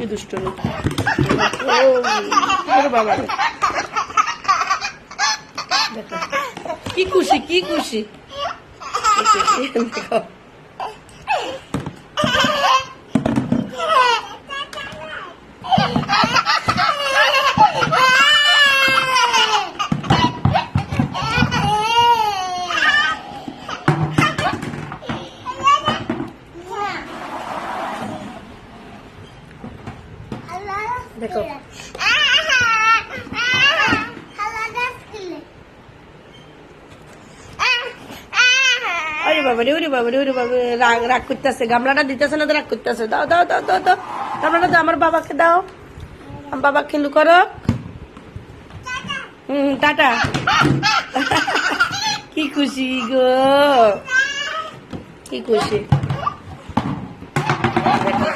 কি দুষ্টু বাবা, দেখো কি খুশি, কি খুশি, দেখো দেখো ওরে বাবা রে, ওরে বাবা রে, ওরে বাবা, রাগ করতেছে, গামলাটা দিতেছে না তো রাগ করতেছে। দাও দাও দাও দাও দাও গামলাটা দাও, আমার বাবাকে দাও, আমার বাবা খেলু করো। টাটা। কি খুশি গো, কি খুশি, দেখো